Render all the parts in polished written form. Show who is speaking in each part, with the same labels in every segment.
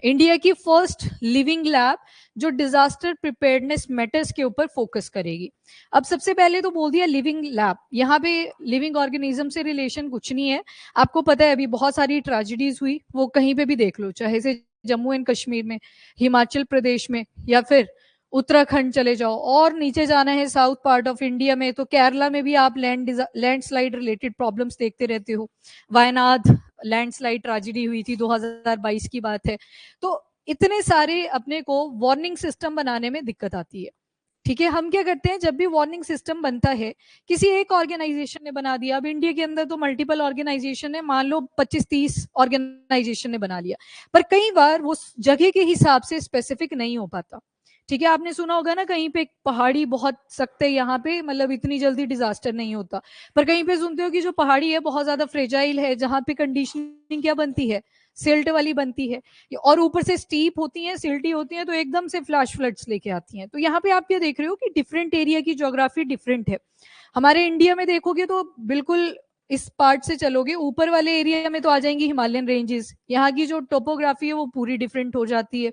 Speaker 1: India की first living lab जो disaster preparedness matters के ऊपर फोकस करेगी। अब सबसे पहले तो बोल दिया लिविंग लैब, यहाँ पे लिविंग ऑर्गेनिज्म से रिलेशन कुछ नहीं है। आपको पता है अभी बहुत सारी ट्रेजिडीज हुई, वो कहीं पे भी देख लो, चाहे से जम्मू एंड कश्मीर में, हिमाचल प्रदेश में, या फिर उत्तराखंड चले जाओ, और नीचे जाना है साउथ पार्ट ऑफ इंडिया में तो केरला में भी आप लैंडस्लाइड रिलेटेड प्रॉब्लम्स देखते रहते हो। वायनाड लैंडस्लाइड ट्रेजेडी हुई थी, 2022 की बात है। तो इतने सारे अपने को वार्निंग सिस्टम बनाने में दिक्कत आती है। ठीक है, हम क्या करते हैं, जब भी वार्निंग सिस्टम बनता है किसी एक ऑर्गेनाइजेशन ने बना दिया, अब इंडिया के अंदर तो मल्टीपल ऑर्गेनाइजेशन है, मान लो 25-30 ऑर्गेनाइजेशन ने बना लिया, पर कई बार वो जगह के हिसाब से स्पेसिफिक नहीं हो पाता। ठीक है, आपने सुना होगा ना कहीं पे पहाड़ी बहुत सख्त है, यहाँ पे मतलब इतनी जल्दी डिजास्टर नहीं होता, पर कहीं पे सुनते हो कि जो पहाड़ी है बहुत ज्यादा फ्रेजाइल है, जहां पे कंडीशनिंग क्या बनती है, सिल्ट वाली बनती है, और ऊपर से स्टीप होती हैं, सिल्टी होती हैं, तो एकदम से फ्लैश फ्लड्स लेके आती हैं। तो यहाँ पे आप क्या देख रहे हो कि डिफरेंट एरिया की ज्योग्राफी डिफरेंट है। हमारे इंडिया में देखोगे तो बिल्कुल इस पार्ट से चलोगे ऊपर वाले एरिया में तो आ जाएंगी हिमालयन रेंजेस, यहाँ की जो टोपोग्राफी है वो पूरी डिफरेंट हो जाती है।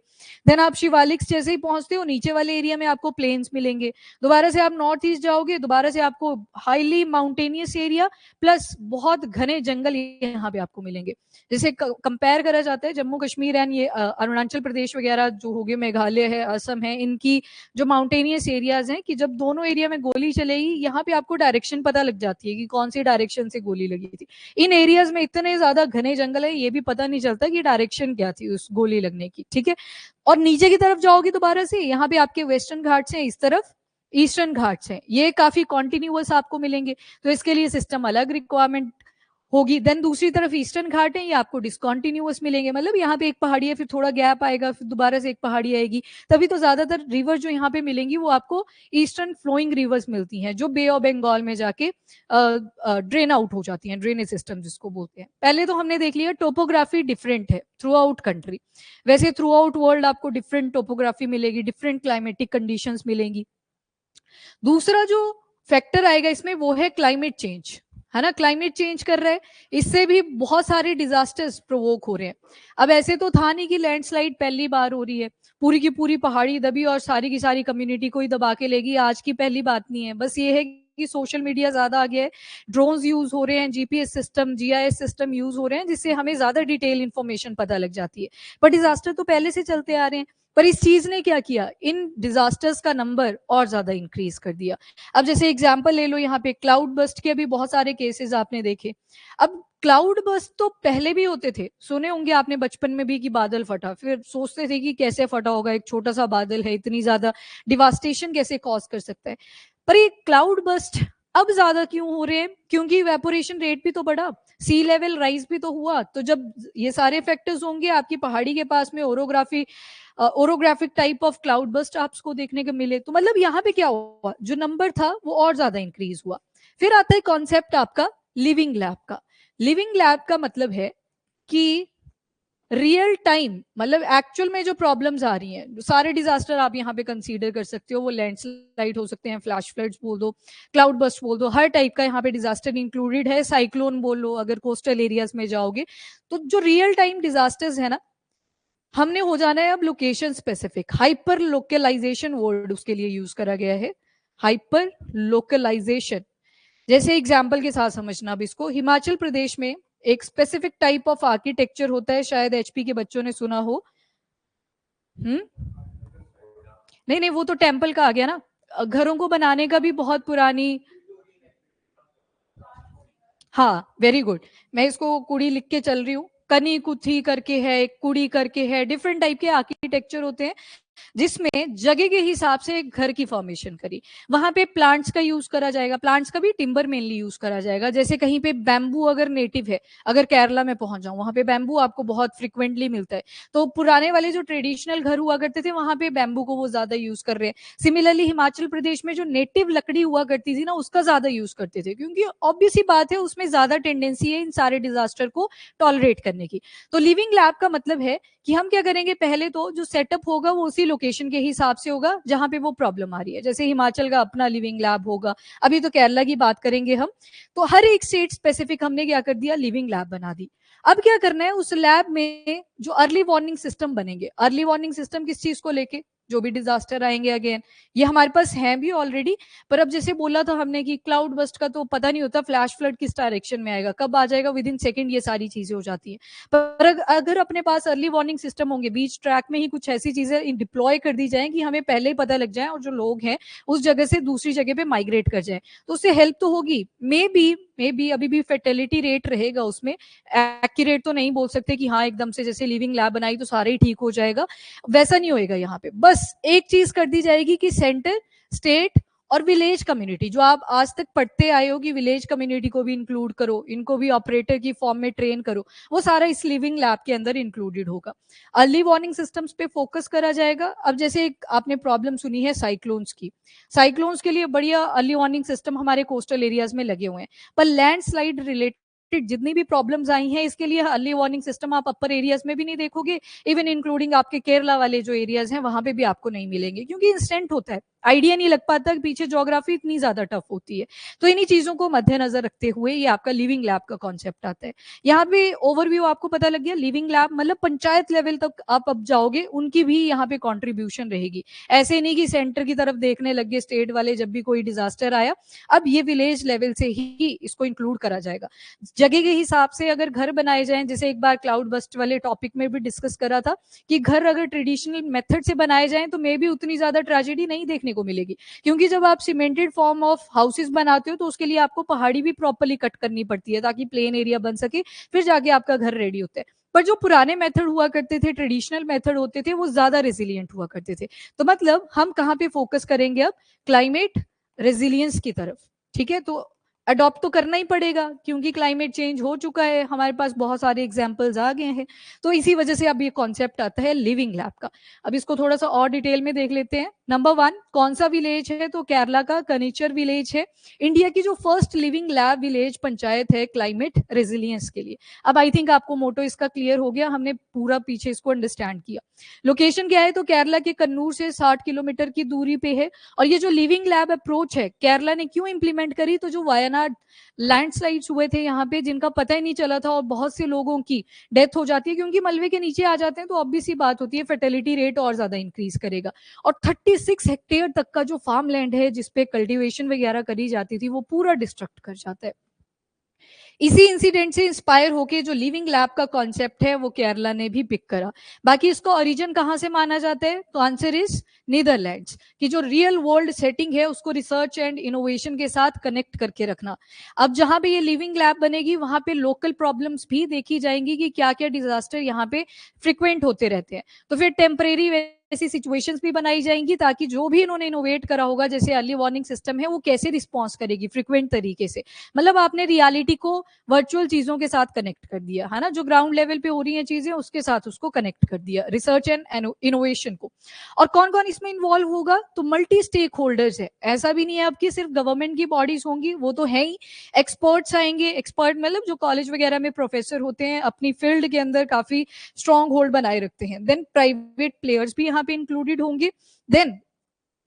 Speaker 1: देन आप शिवालिक्स जैसे ही पहुंचते हो नीचे वाले एरिया में आपको प्लेन्स मिलेंगे, दोबारा से आप नॉर्थ ईस्ट जाओगे, दोबारा से आपको हाईली माउंटेनियस एरिया प्लस बहुत घने जंगल यहाँ पे आपको मिलेंगे। जैसे कंपेयर करा जाता है जम्मू कश्मीर एंड ये अरुणाचल प्रदेश वगैरह जो हो गए, मेघालय है, असम है, इनकी जो माउंटेनियस एरियाज हैं, कि जब दोनों एरिया में गोली चलेगी यहाँ पे आपको डायरेक्शन पता लग जाती है कि कौन सी डायरेक्शन से गोली लगी थी। इन एरियाज में इतने ज्यादा घने जंगल है, ये भी पता नहीं चलता कि डायरेक्शन क्या थी उस गोली लगने की। ठीक है, और नीचे की तरफ जाओगे दोबारा से, यहाँ पे आपके वेस्टर्न घाट्स हैं, इस तरफ ईस्टर्न घाट्स हैं, ये काफी कॉन्टिन्यूअस आपको मिलेंगे, तो इसके लिए सिस्टम अलग रिक्वायरमेंट होगी। देन दूसरी तरफ ईस्टर्न घाट है, ये आपको डिसकॉन्टिन्यूअस मिलेंगे, मतलब यहाँ पे एक पहाड़ी है, फिर थोड़ा गैप आएगा, फिर दोबारा से एक पहाड़ी आएगी। तभी तो ज्यादातर रिवर जो यहाँ पे मिलेंगी वो आपको ईस्टर्न फ्लोइंग रिवर्स मिलती हैं, जो बे ऑफ बंगाल में जाके ड्रेन आउट हो जाती हैं, ड्रेनेज सिस्टम जिसको बोलते हैं। पहले तो हमने देख लिया टोपोग्राफी डिफरेंट है थ्रू आउट कंट्री, वैसे थ्रू आउट वर्ल्ड आपको डिफरेंट टोपोग्राफी मिलेगी, डिफरेंट क्लाइमेटिक कंडीशंस मिलेंगी। दूसरा जो फैक्टर आएगा इसमें वो है क्लाइमेट चेंज, है ना, क्लाइमेट चेंज कर रहा है, इससे भी बहुत सारे डिजास्टर्स प्रोवोक हो रहे हैं। अब ऐसे तो था नहीं कि लैंडस्लाइड पहली बार हो रही है, पूरी की पूरी पहाड़ी दबी और सारी की सारी कम्युनिटी को ही दबा के लेगी, आज की पहली बात नहीं है। बस ये है कि सोशल मीडिया ज्यादा आ गया है, ड्रोन्स यूज हो रहे हैं, GPS system, GIS system use हो रहे हैं, जिससे हमें ज्यादा डिटेल इंफॉर्मेशन पता लग जाती है। पर डिजास्टर तो पहले से चलते आ रहे हैं, पर इस चीज ने क्या किया, इन डिजास्टर्स का नंबर और ज्यादा इंक्रीज कर दिया। अब जैसे एग्जांपल ले लो, यहाँ पे क्लाउड बस्ट के भी बहुत सारे केसेस आपने देखे। अब क्लाउड बस्ट तो पहले भी होते थे, सुने होंगे आपने बचपन में भी कि बादल फटा, फिर सोचते थे कि कैसे फटा होगा, एक छोटा सा बादल है, इतनी ज्यादा डिवास्टेशन कैसे कॉज कर सकता है। पर ये क्लाउड बस्ट अब ज्यादा क्यों हो रहे हैं, क्योंकि इवेपोरेशन रेट भी तो बढ़ा, सी लेवल राइज भी तो हुआ। तो जब ये सारे फैक्टर्स होंगे, आपकी पहाड़ी के पास में orographic type of cloud burst आपको देखने को मिले, तो मतलब यहाँ पे क्या हुआ, जो नंबर था वो और ज्यादा इंक्रीज हुआ। फिर आता है कॉन्सेप्ट आपका लिविंग लैब का। लिविंग लैब का मतलब है कि रियल टाइम, मतलब एक्चुअल में जो प्रॉब्लम्स आ रही हैं, सारे डिजास्टर आप यहाँ पे कंसीडर कर सकते हो, वो लैंडस्लाइड हो सकते हैं, फ्लैश फ्लड्स बोल दो, क्लाउड बस्ट बोल दो, हर टाइप का यहाँ पे डिजास्टर इंक्लूडेड है, साइक्लोन बोल लो अगर कोस्टल एरियाज में जाओगे। तो जो रियल टाइम डिजास्टर्स है ना, हमने हो जाना है अब location specific, hyper localisation word उसके लिए यूज करा गया है, हाइपर लोकलाइजेशन। जैसे एग्जाम्पल के साथ समझना अब इसको, हिमाचल प्रदेश में एक स्पेसिफिक टाइप ऑफ आर्किटेक्चर होता है, शायद एचपी के बच्चों ने सुना हो। नहीं नहीं, वो तो टेम्पल का आ गया ना, घरों को बनाने का भी बहुत पुरानी। हाँ वेरी गुड, मैं इसको कुड़ी लिख के चल रही हूँ, कनी कुथी करके है, कुड़ी करके है, डिफरेंट टाइप के आर्किटेक्चर होते हैं, जिसमें जगह के हिसाब से एक घर की फॉर्मेशन करी। वहां पे प्लांट्स का यूज करा जाएगा, प्लांट्स का भी टिम्बर मेनली यूज करा जाएगा। जैसे कहीं पे बैम्बू अगर नेटिव है, अगर केरला में पहुंच जाऊं, वहां पे बैम्बू आपको बहुत फ्रिक्वेंटली मिलता है, तो पुराने वाले जो ट्रेडिशनल घर हुआ करते थे वहां पे बैम्बू को वो ज्यादा यूज कर रहे हैं। सिमिलरली हिमाचल प्रदेश में जो नेटिव लकड़ी हुआ करती थी ना, उसका ज्यादा यूज करते थे, क्योंकि ऑब्वियस ही बात है उसमें ज्यादा टेंडेंसी है इन सारे डिजास्टर को टॉलरेट करने की। तो लिविंग लैब का मतलब है कि हम क्या करेंगे, पहले तो जो सेटअप होगा वो उसी लोकेशन के हिसाब से होगा जहां पे वो प्रॉब्लम आ रही है। जैसे हिमाचल का अपना लिविंग लैब होगा, अभी तो केरला की बात करेंगे हम, तो हर एक स्टेट स्पेसिफिक हमने क्या कर दिया, लिविंग लैब बना दी। अब क्या करना है, उस लैब में जो अर्ली वार्निंग सिस्टम बनेंगे, अर्ली वार्निंग सिस्टम किस चीज को लेके, जो भी डिजास्टर आएंगे अगेन, ये हमारे पास है भी ऑलरेडी, पर अब जैसे बोला था हमने कि क्लाउड बस्ट का तो पता नहीं होता फ्लैश फ्लड किस डायरेक्शन में आएगा, कब आ जाएगा, विद इन सेकेंड ये सारी चीजें हो जाती है। पर अगर अपने पास अर्ली वार्निंग सिस्टम होंगे, बीच ट्रैक में ही कुछ ऐसी चीजें डिप्लॉय कर दी जाए कि हमें पहले ही पता लग जाए और जो लोग हैं उस जगह से दूसरी जगह पे माइग्रेट कर जाए, तो उससे हेल्प तो होगी। मे बी अभी भी फेर्टिलिटी रेट रहेगा उसमें, एक्यूरेट तो नहीं बोल सकते कि हाँ एकदम से जैसे लिविंग लैब बनाई तो सारे ही ठीक हो जाएगा, वैसा नहीं होएगा। यहाँ पे बस एक चीज कर दी जाएगी कि सेंटर, स्टेट और विलेज कम्युनिटी, जो आप आज तक पढ़ते आए हो कि विलेज कम्युनिटी को भी इंक्लूड करो, इनको भी ऑपरेटर की फॉर्म में ट्रेन करो, वो सारा इस लिविंग लैब के अंदर इंक्लूडेड होगा। अर्ली वार्निंग सिस्टम्स पे फोकस करा जाएगा। अब जैसे एक आपने प्रॉब्लम सुनी है साइक्लोन्स की, साइक्लोन्स के लिए बढ़िया अर्ली वार्निंग सिस्टम हमारे कोस्टल एरियाज में लगे हुए हैं, पर लैंडस्लाइड रिलेटेड जितनी भी प्रॉब्लम्स आई हैं इसके लिए अर्ली वार्निंग सिस्टम आप अपर एरियाज में भी नहीं देखोगे, इवन इंक्लूडिंग आपके केरला वाले जो एरियाज हैं वहां पे भी आपको नहीं मिलेंगे, क्योंकि इंस्टेंट होता है, आइडिया नहीं लग पाता कि पीछे ज्योग्राफी इतनी ज्यादा टफ होती है। तो इन्हीं चीजों को मद्देनजर रखते हुए ये आपका लिविंग लैब का कॉन्सेप्ट आता है। यहाँ पे ओवरव्यू आपको पता लग गया, लिविंग लैब मतलब पंचायत लेवल तक आप अब जाओगे, उनकी भी यहाँ पे कॉन्ट्रीब्यूशन रहेगी। ऐसे नहीं कि सेंटर की तरफ देखने लग गए स्टेट वाले जब भी कोई डिजास्टर आया, अब ये विलेज लेवल से ही इसको इंक्लूड करा जाएगा। जगह के हिसाब से अगर घर बनाए जाएं, जैसे एक बार क्लाउड बस्ट वाले टॉपिक में भी डिस्कस करा था कि घर अगर ट्रेडिशनल मेथड से बनाए जाएं तो मे भी उतनी ज्यादा ट्रेजेडी नहीं देखने को मिलेगी, क्योंकि जब आप सीमेंटेड फॉर्म ऑफ हाउसेस बनाते हो तो उसके लिए आपको पहाड़ी भी प्रॉपर्ली कट करनी पड़ती है ताकि प्लेन एरिया बन सके, फिर जाके आपका घर रेडी होता है। पर जो पुराने मेथड हुआ करते थे, ट्रेडिशनल मेथड होते थे, वो ज्यादा रेजिलियंट हुआ करते थे। तो मतलब हम कहाँ पे फोकस करेंगे अब, क्लाइमेट रेजिलियंस की तरफ। ठीक है, तो अडॉप्ट तो करना ही पड़ेगा क्योंकि क्लाइमेट चेंज हो चुका है, हमारे पास बहुत सारे एग्जाम्पल्स आ गए हैं, तो इसी वजह से अब ये कॉन्सेप्ट आता है लिविंग लैब का। अब इसको थोड़ा सा और डिटेल में देख लेते हैं। नंबर 1 कौन सा विलेज है, तो केरला का कनिचर विलेज है, इंडिया की जो first living lab village panchayat है क्लाइमेट रेजिलियंस के लिए। अब आई थिंक आपको मोटो इसका क्लियर हो गया, हमने पूरा पीछे इसको अंडरस्टैंड किया। लोकेशन क्या है, तो केरला के कन्नूर से 60 किलोमीटर की दूरी पे है। और ये जो लिविंग लैब अप्रोच है केरला ने क्यों इंप्लीमेंट करी, तो जो वायनाड लैंडस्लाइड्स हुए थे यहाँ पे जिनका पता ही नहीं चला था और बहुत से लोगों की डेथ हो जाती है क्योंकि मलबे के नीचे आ जाते हैं, तो ऑब्वियस सी बात होती है फर्टिलिटी रेट और ज्यादा इंक्रीज करेगा। और 36 हेक्टेयर तक का जो फार्म लैंड है जिसपे कल्टीवेशन वगैरह करी जाती थी वो पूरा डिस्ट्रक्ट कर जाता है। इसी इंसिडेंट से इंस्पायर होके जो लिविंग लैब का कॉन्सेप्ट है वो केरला ने भी पिक करा। बाकी इसको ओरिजिन कहाँ से माना जाता है, तो आंसर इज नीदरलैंड्स की जो रियल वर्ल्ड सेटिंग है उसको रिसर्च एंड इनोवेशन के साथ कनेक्ट करके रखना। अब जहां पे ये लिविंग लैब बनेगी वहां पे लोकल प्रॉब्लम्स भी देखी जाएंगी कि क्या क्या डिजास्टर यहाँ पे फ्रिक्वेंट होते रहते हैं, तो फिर टेम्परेरी ऐसी सिचुएशंस भी बनाई जाएंगी ताकि जो भी इन्होंने इनोवेट करा होगा जैसे अर्ली वार्निंग सिस्टम है वो कैसे रिस्पॉन्स करेगी फ्रिक्वेंट तरीके से। मतलब आपने रियलिटी को वर्चुअल चीजों के साथ कनेक्ट कर दिया है ना, जो ग्राउंड लेवल पे हो रही हैं चीजें उसके साथ उसको कनेक्ट कर दिया, रिसर्च एंड इनोवेशन को। और कौन कौन इसमें इन्वॉल्व होगा, तो मल्टी स्टेक होल्डर्स है, ऐसा भी नहीं है अब कि सिर्फ गवर्नमेंट की बॉडीज होंगी, वो तो है ही, एक्सपर्ट्स आएंगे, एक्सपर्ट मतलब जो कॉलेज वगैरह में प्रोफेसर होते हैं अपनी फील्ड के अंदर काफी स्ट्रॉन्ग होल्ड बनाए रखते हैं, देन प्राइवेट प्लेयर्स भी यहाँ पे इंक्लूडेड होंगे, देन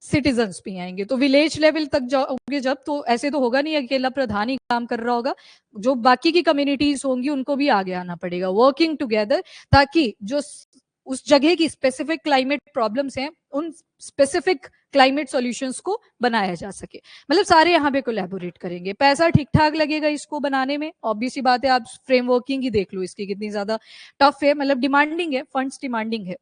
Speaker 1: सिटीजन्स भी आएंगे। तो विलेज लेवल तक जाओगे जब, तो ऐसे तो होगा नहीं अकेला प्रधान ही काम कर रहा होगा, जो बाकी की कम्युनिटीज होंगी उनको भी आगे आना पड़ेगा, वर्किंग टुगेदर, ताकि जो उस जगह की स्पेसिफिक क्लाइमेट प्रॉब्लम्स हैं उन स्पेसिफिक क्लाइमेट सॉल्यूशंस को बनाया जा सके। मतलब सारे यहाँ पे कोलैबोरेट करेंगे, पैसा ठीक ठाक लगेगा इसको बनाने में, ऑब्वियस सी बात है, आप फ्रेमवर्किंग ही देख लो इसकी कितनी ज्यादा टफ है, मतलब डिमांडिंग है, फंड्स डिमांडिंग है।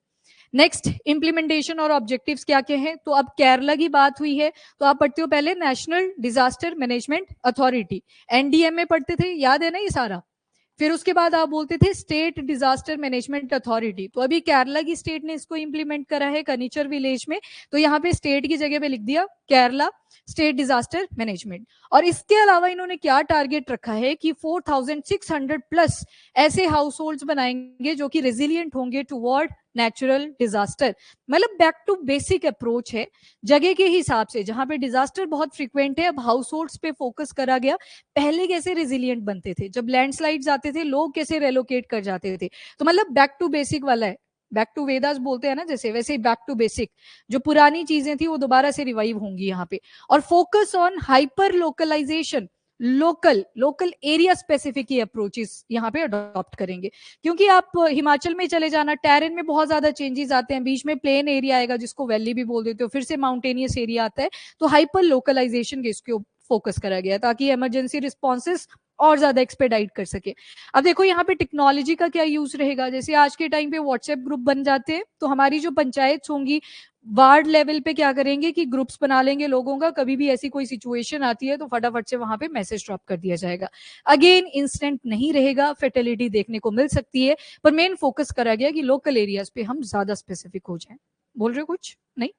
Speaker 1: नेक्स्ट इंप्लीमेंटेशन और ऑब्जेक्टिव्स क्या क्या हैं, तो अब केरला की बात हुई है तो आप पढ़ते हो पहले national disaster management authority, NDM में पढ़ते थे, याद है ना ये सारा। फिर उसके बाद आप बोलते थे स्टेट डिजास्टर मैनेजमेंट अथॉरिटी, तो अभी केरला की स्टेट ने इसको इंप्लीमेंट करा है कनिचर विलेज में, तो यहाँ पे स्टेट की जगह पे लिख दिया केरला स्टेट डिजास्टर मैनेजमेंट। और इसके अलावा इन्होंने क्या टारगेट रखा है कि 4600 प्लस ऐसे हाउस होल्ड बनाएंगे जो कि रेजिलियंट होंगे टुवर्ड नेचुरल डिजास्टर। मतलब बैक टू बेसिक अप्रोच है, जगह के हिसाब से जहां पे डिजास्टर बहुत फ्रिक्वेंट है अब हाउस होल्ड्स पे फोकस करा गया। पहले कैसे रेजिलियंट बनते थे, जब लैंडस्लाइड्स आते थे लोग कैसे रेलोकेट कर जाते थे, तो मतलब बैक टू बेसिक वाला है, बैक टू वेदास बोलते हैं ना जैसे, वैसे ही बैक टू बेसिक, जो पुरानी चीजें थी वो दोबारा से रिवाइव होंगी यहाँ पे। और focus on hyper localisation local area specific ही अप्रोचेस यहाँ पे अडॉप्ट करेंगे, क्योंकि आप हिमाचल में चले जाना, टेरेन में बहुत ज्यादा चेंजेस आते हैं, बीच में प्लेन एरिया आएगा जिसको वैली भी बोल देते हो, फिर से माउंटेनियस एरिया आता है, तो हाइपर लोकलाइजेशन के इसके फोकस करा गया ताकि इमरजेंसी रिस्पॉन्सेस और ज्यादा एक्सपेडाइट कर सके। अब देखो यहाँ पे टेक्नोलॉजी का क्या यूज रहेगा, जैसे आज के टाइम पे व्हाट्सएप ग्रुप बन जाते हैं, तो हमारी जो पंचायत होंगी वार्ड लेवल पे क्या करेंगे कि ग्रुप्स बना लेंगे लोगों का, कभी भी ऐसी कोई सिचुएशन आती है तो फटाफट से वहां पे मैसेज ड्रॉप कर दिया जाएगा। अगेन इंस्टेंट नहीं रहेगा, फेटेलिटी देखने को मिल सकती है, पर मेन फोकस करा गया कि लोकल एरियाज पे हम ज्यादा स्पेसिफिक हो जाएं। बोल रहे हो कुछ नहीं?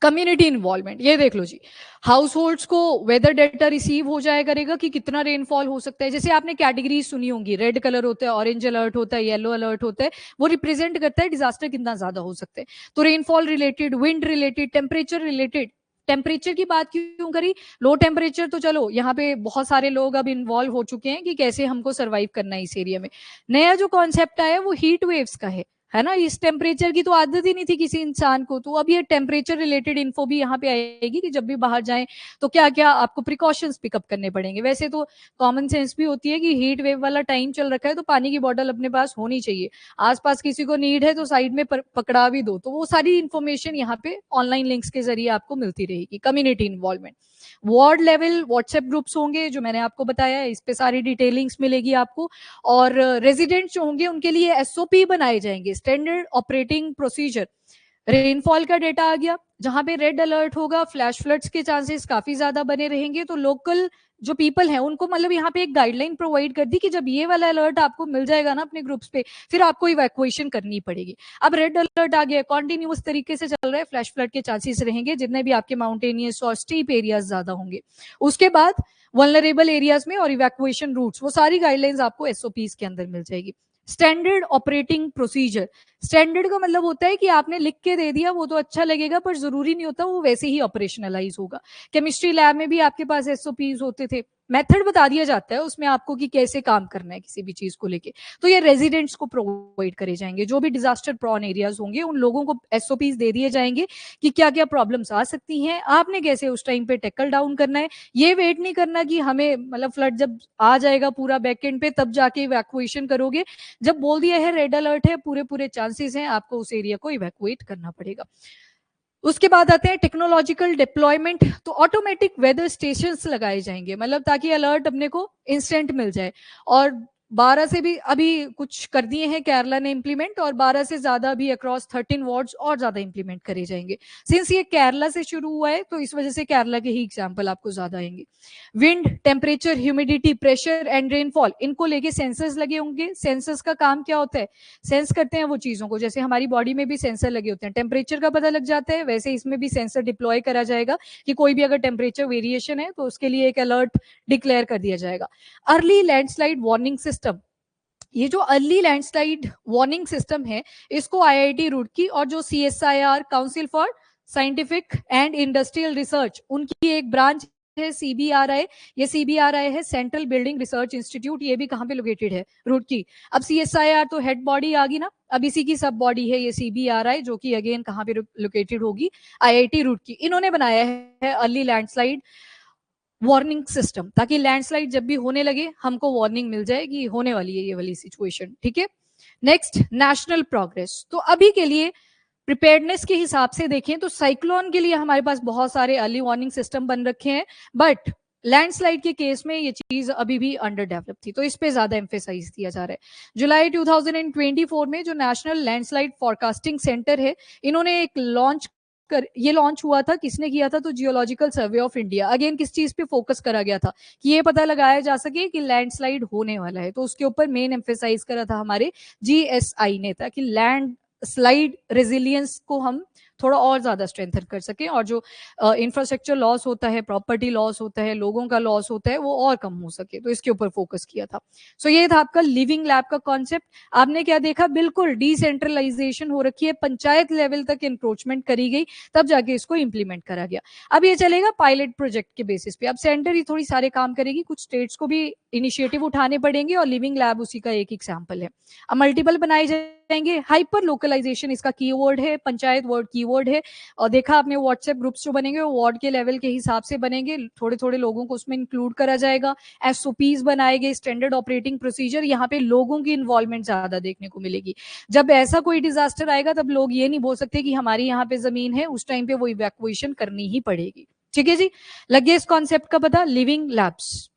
Speaker 1: कम्युनिटी इन्वॉल्वमेंट, ये देख लो जी, हाउस होल्ड्स को वेदर डेटा रिसीव हो जाया करेगा कि कितना रेनफॉल हो सकता है। जैसे आपने कैटेगरीज सुनी होंगी, रेड कलर होता है, ऑरेंज अलर्ट होता है, येलो अलर्ट होता है, वो रिप्रेजेंट करता है डिजास्टर कितना ज्यादा हो सकता है। तो rainfall related, wind related, temperature related. Temperature की बात क्यों करी? लो टेम्परेचर तो चलो यहाँ पे बहुत सारे लोग अब इन्वॉल्व हो चुके हैं कि कैसे हमको सर्वाइव करना है इस एरिया में। नया जो कॉन्सेप्ट आया वो हीट वेव्स का है ना, इस टेम्परेचर की तो आदत ही नहीं थी किसी इंसान को, तो अब ये टेम्परेचर रिलेटेड इन्फो भी यहाँ पे आएगी कि जब भी बाहर जाएं तो क्या क्या आपको प्रिकॉशंस पिकअप करने पड़ेंगे। वैसे तो कॉमन सेंस भी होती है कि हीट वेव वाला टाइम चल रखा है तो पानी की बॉटल अपने पास होनी चाहिए, आसपास किसी को नीड है तो साइड में पकड़ा भी दो, तो वो सारी इन्फॉर्मेशन यहाँ पे ऑनलाइन लिंक्स के जरिए आपको मिलती रहेगी। Community involvement, ward level WhatsApp groups होंगे जो मैंने आपको बताया, इस पे सारी डिटेलिंग्स मिलेगी आपको, और रेजिडेंट्स जो होंगे उनके लिए एसओपी बनाए जाएंगे, स्टैंडर्ड ऑपरेटिंग प्रोसीजर। रेनफॉल का डेटा आ गया, जहां पे रेड अलर्ट होगा फ्लैश फ्लड्स के चांसेस काफी ज्यादा बने रहेंगे, तो लोकल जो पीपल है उनको मतलब यहाँ पे एक गाइडलाइन प्रोवाइड कर दी कि जब ये वाला अलर्ट आपको मिल जाएगा ना अपने ग्रुप्स पे, फिर आपको इवैक्यूएशन करनी पड़ेगी। अब रेड अलर्ट आ गया, कॉन्टिन्यूस तरीके से चल रहा है, फ्लैश फ्लड के चांसेस रहेंगे जितने भी आपके माउंटेनियस और स्टीप एरियाज ज्यादा होंगे। उसके बाद वल्नरेबल एरियाज में और इवैक्यूएशन रूट्स, वो सारी गाइडलाइंस आपको एसओपीज के अंदर मिल जाएगी। स्टैंडर्ड ऑपरेटिंग प्रोसीजर, स्टैंडर्ड का मतलब होता है कि आपने लिख के दे दिया वो तो अच्छा लगेगा, पर जरूरी नहीं होता वो वैसे ही ऑपरेशनलाइज होगा। केमिस्ट्री लैब में भी आपके पास एसओपीज होते थे, मेथड बता दिया जाता है उसमें आपको कि कैसे काम करना है किसी भी चीज को लेके, तो ये रेजिडेंट्स को प्रोवाइड करे जाएंगे। जो भी डिजास्टर प्रॉन एरियाज होंगे उन लोगों को एसओपीज दे दिए जाएंगे कि क्या क्या प्रॉब्लम्स आ सकती हैं, आपने कैसे उस टाइम पे टैकल डाउन करना है। ये वेट नहीं करना कि हमें मतलब फ्लड जब आ जाएगा पूरा बैकएंड पे तब जाके इवैक्यूएशन करोगे, जब बोल दिया है रेड अलर्ट है, पूरे पूरे चांसेस हैं, आपको उस एरिया को इवैक्यूएट करना पड़ेगा। उसके बाद आते हैं टेक्नोलॉजिकल डिप्लॉयमेंट, तो ऑटोमेटिक वेदर स्टेशंस लगाए जाएंगे, मतलब ताकि अलर्ट अपने को इंस्टेंट मिल जाए। और 12 से भी अभी कुछ कर दिए हैं केरला ने इम्प्लीमेंट, और 12 से ज्यादा भी अक्रॉस 13 वार्ड्स और ज्यादा इम्प्लीमेंट करे जाएंगे। सिंस ये केरला से शुरू हुआ है तो इस वजह से केरला के ही एग्जाम्पल आपको ज्यादा आएंगे। Wind, temperature, humidity, pressure and rainfall, इनको लेके सेंसर्स लगे होंगे। सेंसर्स का काम क्या होता है? सेंस करते हैं वो चीजों को, जैसे हमारी बॉडी में भी सेंसर लगे होते हैं, टेम्परेचर का पता लग जाता है, वैसे इसमें भी सेंसर डिप्लॉय करा जाएगा कि कोई भी अगर टेम्परेचर वेरिएशन है तो उसके लिए एक अलर्ट डिक्लेयर कर दिया जाएगा। अर्ली लैंडस्लाइड वार्निंग सिस्टम, ये जो अर्ली लैंडस्लाइड वार्निंग सिस्टम है इसको आईआईटी रुड़की और जो CSIR council for scientific and industrial research उनकी एक ब्रांच है सीबीआरआई, ये सीबीआरआई है सेंट्रल बिल्डिंग रिसर्च इंस्टीट्यूट, ये भी कहाँ पे लोकेटेड है? रुड़की। अब सीएसआईआर तो हेड बॉडी आ गई ना, अब इसी की सब बॉडी है ये सीबीआरआई, जो कि अगेन कहाँ पे लोकेटेड होगी? आईआईटी रुड़की। इन्होंने बनाया है अर्ली लैंडस्लाइड वार्निंग सिस्टम, ताकि लैंडस्लाइड जब भी होने लगे हमको वार्निंग मिल जाए कि होने वाली है ये वाली सिचुएशन। ठीक है, नेक्स्ट नेशनल प्रोग्रेस। तो अभी के लिए प्रिपेयर्डनेस के हिसाब से देखें तो साइक्लोन के लिए हमारे पास बहुत सारे अर्ली वार्निंग सिस्टम बन रखे हैं, बट लैंडस्लाइड के केस में ये चीज अभी भी अंडर डेवलप थी, तो इस पे ज्यादा एम्फेसाइज दिया जा रहा है। जुलाई 2024 में जो नेशनल लैंडस्लाइड फोरकास्टिंग सेंटर है, इन्होंने एक ये लॉन्च हुआ था, किसने किया था? तो geological survey of India. Again किस चीज पे फोकस करा गया था कि ये पता लगाया जा सके कि लैंडस्लाइड होने वाला है, तो उसके ऊपर मेन एम्फेसाइज करा था हमारे जीएसआई ने, ताकि लैंड स्लाइड रेजिलियंस को हम थोड़ा और ज्यादा स्ट्रेंथन कर सकें, और जो इंफ्रास्ट्रक्चर लॉस होता है, प्रॉपर्टी लॉस होता है, लोगों का लॉस होता है, वो और कम हो सके, तो इसके ऊपर फोकस किया था। सो ये था आपका लिविंग लैब का कॉन्सेप्ट। आपने क्या देखा? बिल्कुल डिसेंट्रलाइजेशन हो रखी है, पंचायत लेवल तक इंक्रोचमेंट करी गई, तब जाके इसको इंप्लीमेंट करा गया। अब ये चलेगा पायलट प्रोजेक्ट के बेसिस पे, अब सेंटर ही थोड़ी सारे काम करेगी, कुछ स्टेट्स को भी इनिशिएटिव उठाने पड़ेंगे, और लिविंग लैब उसी का एक एग्जाम्पल है। अब मल्टीपल बनाए जाएंगे, हाइपर लोकलाइजेशन इसका कीवर्ड है, पंचायत वर्ड की कीवर्ड है। और देखा आपने व्हाट्सएप ग्रुप्स जो बनेंगे वो वार्ड के लेवल के हिसाब से बनेंगे, थोड़े थोड़े लोगों को उसमें इंक्लूड करा जाएगा, एसओपीज बनाए गए, स्टैंडर्ड ऑपरेटिंग प्रोसीजर, यहाँ पे लोगों की इन्वॉल्वमेंट ज्यादा देखने को मिलेगी। जब ऐसा कोई डिजास्टर आएगा तब लोग ये नहीं बोल सकते कि हमारी यहाँ पे जमीन है, उस टाइम पे वो इवैक्यूएशन करनी ही पड़ेगी। ठीक है जी, लगे इस कॉन्सेप्ट का पता, लिविंग लैब्स।